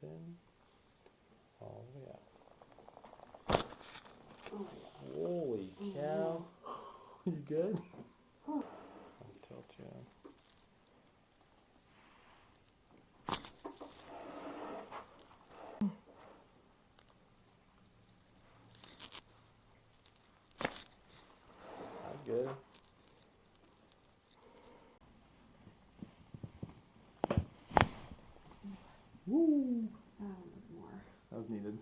in, all the way out. Oh my God. Holy cow. You good? I'll tilt you. That's good. Woo! That one was more. That was needed.